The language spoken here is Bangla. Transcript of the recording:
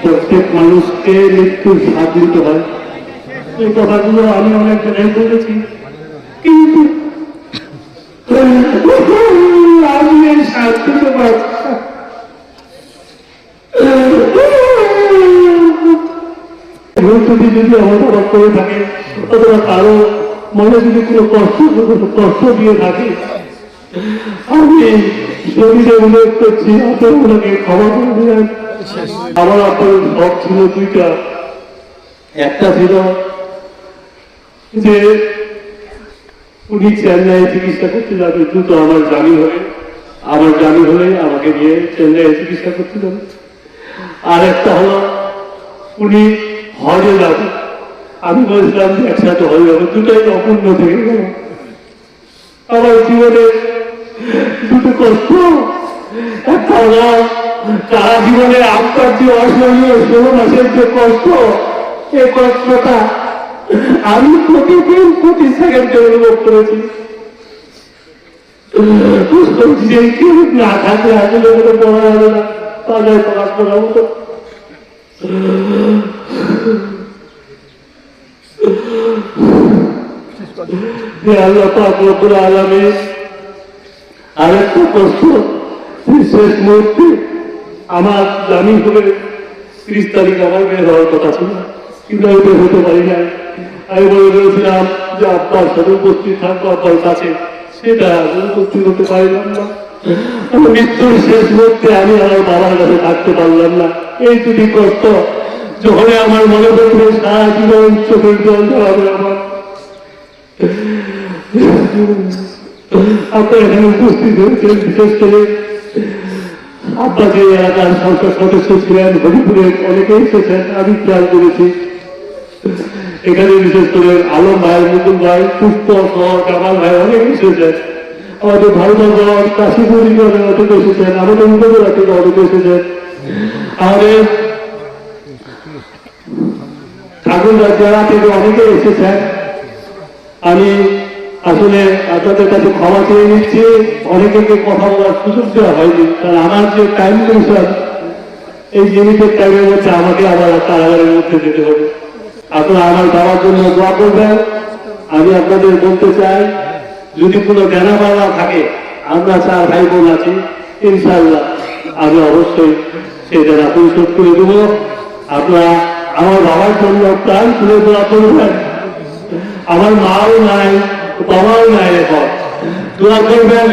প্রত্যেক মানুষকে মৃত্যুর স্বাদ নিতে হয়, এই কথাগুলো আমি অনেক জায়গায় বলেছি, কিন্তু আমি এই স্বাদ নিতে পারছি না। যদি আমার বাবা করে থাকে অথবা কারো মনে যদি কোনো কষ্ট দিয়ে থাকে, আমি শরীরে উল্লেখ করছি, আপনার ওনাকে ক্ষমা করে দিলেন। আমার আপনার শখ ছিল দুইটা, একটা ছিল যে উনি চেন্নাইয়ে চিকিৎসা করতে যাবে, দ্রুত আমার জানি হলে আমাকে নিয়ে চেন্নাইয়ে চিকিৎসা করতে যাবে। আর একটা হলো উনি হজে যাবে, আমি বলছিলাম যে একসাথে হয়ে যাবে, দুটাই অপূর্ণ থেকে গেল। আমার জীবনে দুটো কষ্ট, একটা হলো সারা জীবনে আপনার যে অসহনীয় 16 মাসের যে কষ্ট, এই কষ্টটা আমি প্রতিদিন প্রতি সেকেন্ডে অনুভব করেছি। না থাকলে আসলে পড়া যাবে না, তাদের পড়াশোনার মতো। আল্লাহ পাক রব্বুল আলামিন আরেকটা কষ্ট, শেষ মুহূর্তে আমার জামিন করে 30 তারিখ আমার বের হওয়ার কথা ছিল, কিন্তু আমি বের হতে পারি না। আমি বলে বলেছিলাম যে আব্বার সাথে উপস্থিত থাকবো, আব্বার কাছে, সেটা উপস্থিত হতে পারলাম না। মৃত্যুর শেষ মুহূর্তে আমি আমার বাবার কাছে থাকতে পারলাম না। এই দুটি কষ্ট যখন আমার মনে পড়বে সারা জীবন চোখের জল ধরাবে আমার। আপনার এখানে উপস্থিত হয়েছেন, বিশেষ করে আব্বা যে এলাকার সংসদ সদস্য ছিলেন, হরিপুরের অনেকে এসেছেন, আমি খেয়াল করেছি। এখানে বিশেষ করে আলম ভাই, মুকুল ভাই, পুষ্প সহ কামাল ভাই অনেক এসেছেন। আমাদের ভারতগঞ্জ কাশীপুরি অনেক এসেছেন, আমাদের উপজেলা থেকে অনেক এসেছেন, আমাদের ঠাকুরগাঁ জেলা থেকে অনেকে এসেছেন। আমি আসলে আপনাদের কাছে ক্ষমা চেয়ে নিচ্ছি, অনেকে কথা বলার সুযোগ দেওয়া হয়নি, কারণ আমার যে টাইম কমিশন, এই লিমিটেড টাইমের মধ্যে আমাকে আবার কারাগারের মধ্যে যেতে হবে। আপনারা আমার বাবার জন্য দোয়া করবেন। আমি আপনাদের বলতে চাই, যদি কোনো জ্ঞানা বাবা থাকে, আমরা 4 ভাই বোন আছি, ইনশাআল্লাহ আমি অবশ্যই সেই জায়গা পরিশোধ করে দেব। আপনারা আমার বাবার জন্য প্রাণ খুলে দোয়া করবেন। আমার মাও নাই, বাবাও নাই, এখন দোয়া করবেন।